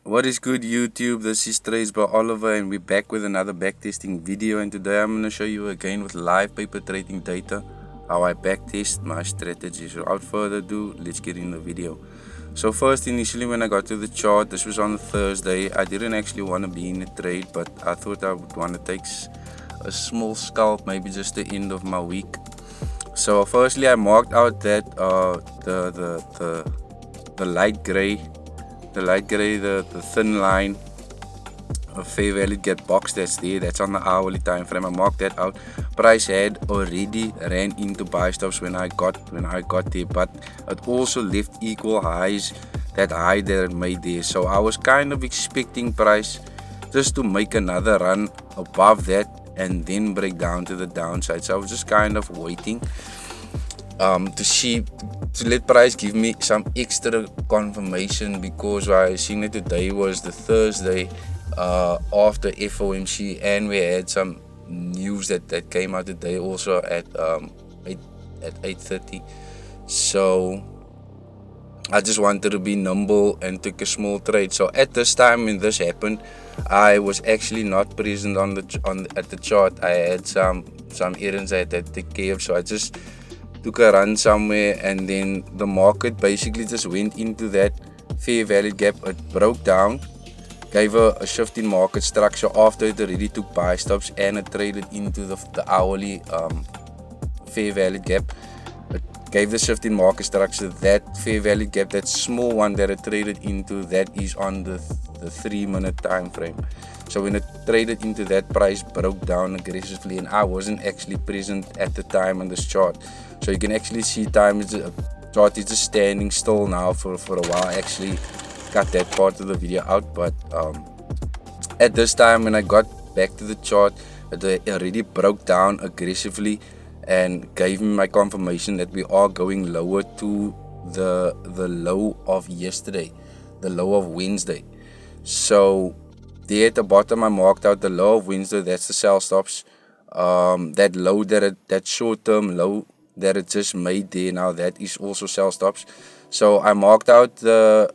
What is good, YouTube? This is Trace by Oliver, and we're back with another backtesting video. And today I'm going to show you again with live paper trading data how I backtest my strategy. So without further ado, let's get in the video. So first, initially when I got to the chart, this was on a Thursday. I didn't actually want to be in a trade, but I thought I would want to take a small scalp, maybe just the end of my week. So firstly, I marked out that the light gray. The thin line of fair value gap box that's there, that's on the hourly time frame. I marked that out. Price had already ran into buy stops when I got there, but it also left equal highs, that high that it made there. So I was kind of expecting price just to make another run above that and then break down to the downside. So I was just kind of waiting to let price give me some extra confirmation, because I seen it today was the Thursday after FOMC, and we had some news that came out today also at 8:30. So I just wanted to be nimble and took a small trade. So at this time when this happened, I was actually not present at the chart. I had some errands I had to take care of, so I just took a run somewhere, and then the market basically just went into that fair value gap. It broke down, gave a shift in market structure after it already took buy stops, and it traded into the hourly fair value gap. It gave the shift in market structure. That fair value gap, that small one that it traded into, that is on the 3-minute time frame. So when it traded into that, price broke down aggressively, and I wasn't actually present at the time on this chart. So you can actually see chart is just standing still now for a while. I actually cut that part of the video out, but at this time when I got back to the chart, it already broke down aggressively and gave me my confirmation that we are going lower to the low of yesterday, the low of Wednesday. So there at the bottom I marked out the low of Wednesday. That's the sell stops. That low, that short-term low that it just made there, now that is also sell stops. So I marked out the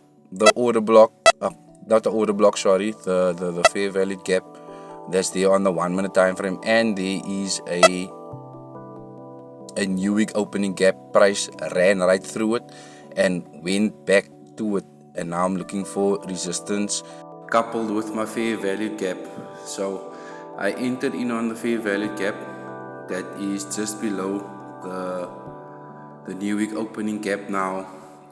order block, not the order block, sorry, the fair value gap that's there on the 1-minute time frame, and there is a new week opening gap. Price ran right through it and went back to it, and now I'm looking for resistance coupled with my fair value gap. So I entered in on the fair value gap that is just below the new week opening gap. Now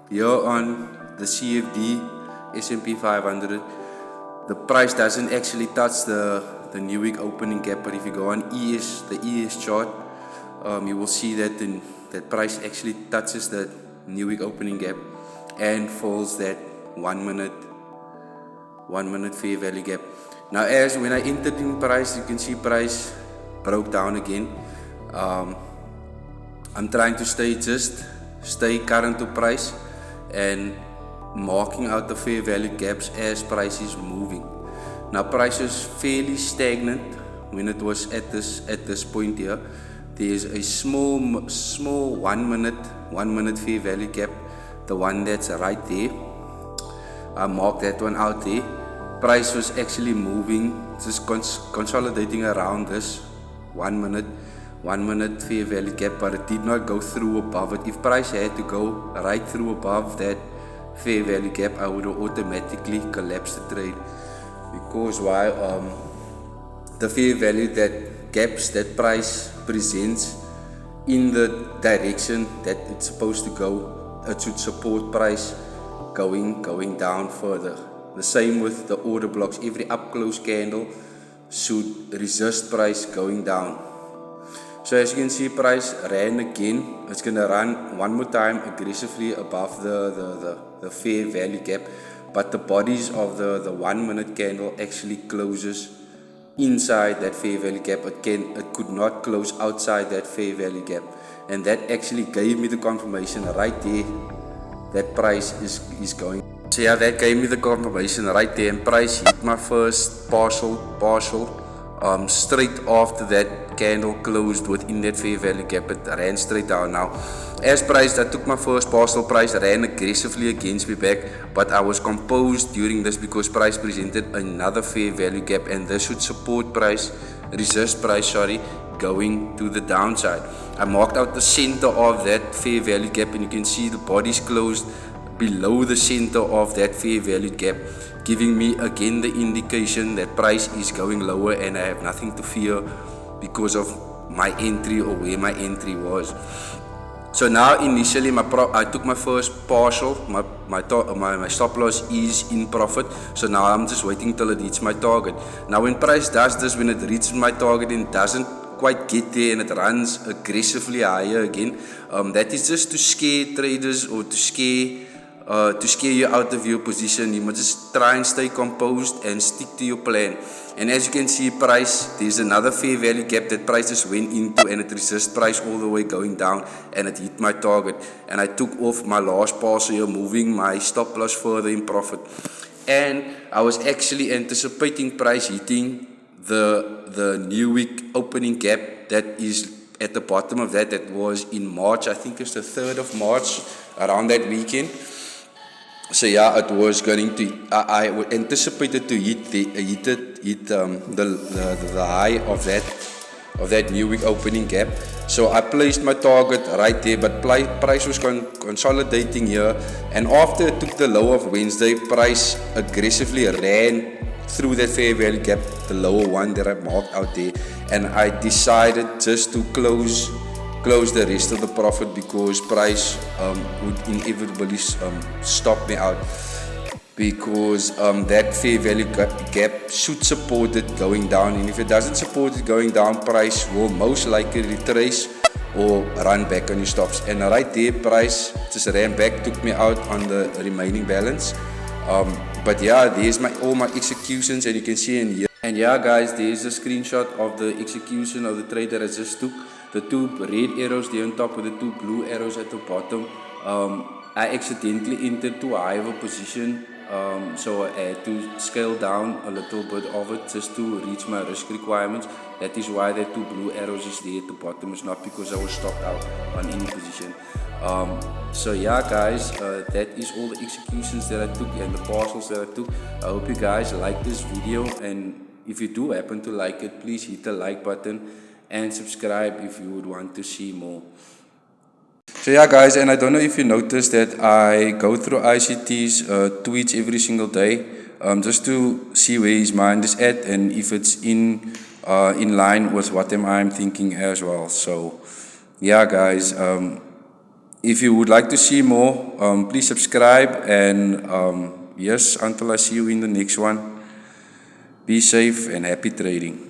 here on the CFD S&P500, the price doesn't actually touch the new week opening gap, but if you go on the ES chart, you will see that that price actually touches that new week opening gap and falls that 1 minute fair value gap. Now as when I entered in price, you can see price broke down again. I'm trying to stay current to price and marking out the fair value gaps as price is moving. Now price is fairly stagnant when it was at this point here. There's a small 1 minute fair value gap, the one that's right there. I marked that one out there. Price was actually moving, just consolidating around this 1 minute fair value gap, but it did not go through above it. If price had to go right through above that fair value gap, I would have automatically collapsed the trade, because why? The fair value that gaps that price presents in the direction that it's supposed to go, it should support price going down further. The same with the order blocks. Every up close candle should resist price going down. So as you can see, price ran again. It's gonna run one more time aggressively above the fair value gap, but the bodies of the 1 minute candle actually closes inside that fair value gap. It could not close outside that fair value gap, and that actually gave me the confirmation right there that price is going. So yeah, that gave me the confirmation right there, and price hit my first partial straight after that candle closed within that fair value gap, it ran straight down. Now, as priced, I took my first partial price, ran aggressively against me back, but I was composed during this because price presented another fair value gap, and this should support price, resist price, going to the downside. I marked out the center of that fair value gap, and you can see the body's closed below the center of that fair value gap, giving me again the indication that price is going lower and I have nothing to fear because of my entry or where my entry was. So now initially I took my first partial, my stop loss is in profit, so now I'm just waiting till it hits my target. Now when price does this, when it reaches my target and doesn't quite get there and it runs aggressively higher again, that is just to scare traders or to scare you out of your position. You must just try and stay composed and stick to your plan. And as you can see, price, there's another fair value gap that price just went into, and it resists price all the way going down, and it hit my target. And I took off my last partial here, moving my stop loss further in profit. And I was actually anticipating price hitting the new week opening gap that is at the bottom of that. That was in March, I think it's the 3rd of March, around that weekend. So yeah, it was going to. I anticipated to hit the high of that new week opening gap. So I placed my target right there, but price was consolidating here, and after it took the low of Wednesday, price aggressively ran through that fair value gap, the lower one that I marked out there, and I decided just to close the rest of the profit because price would inevitably stop me out, because that fair value gap should support it going down, and if it doesn't support it going down, price will most likely retrace or run back on your stops. And right there, price just ran back, took me out on the remaining balance. But yeah, there's all my executions, and you can see in here. And yeah guys, there's a screenshot of the execution of the trade that I just took. The two red arrows there on top with the two blue arrows at the bottom. I accidentally entered too high of a position, so I had to scale down a little bit of it just to reach my risk requirements. That is why the two blue arrows is there at the bottom. It's not because I was stopped out on any position. So yeah guys, that is all the executions that I took and the parcels that I took. I hope you guys like this video, and if you do happen to like it, please hit the like button and subscribe if you would want to see more. So yeah guys, and I don't know if you noticed that I go through ICT's tweets every single day, just to see where his mind is at and if it's in line with what I'm thinking as well. So yeah guys, if you would like to see more, please subscribe, and yes, until I see you in the next one, be safe and happy trading.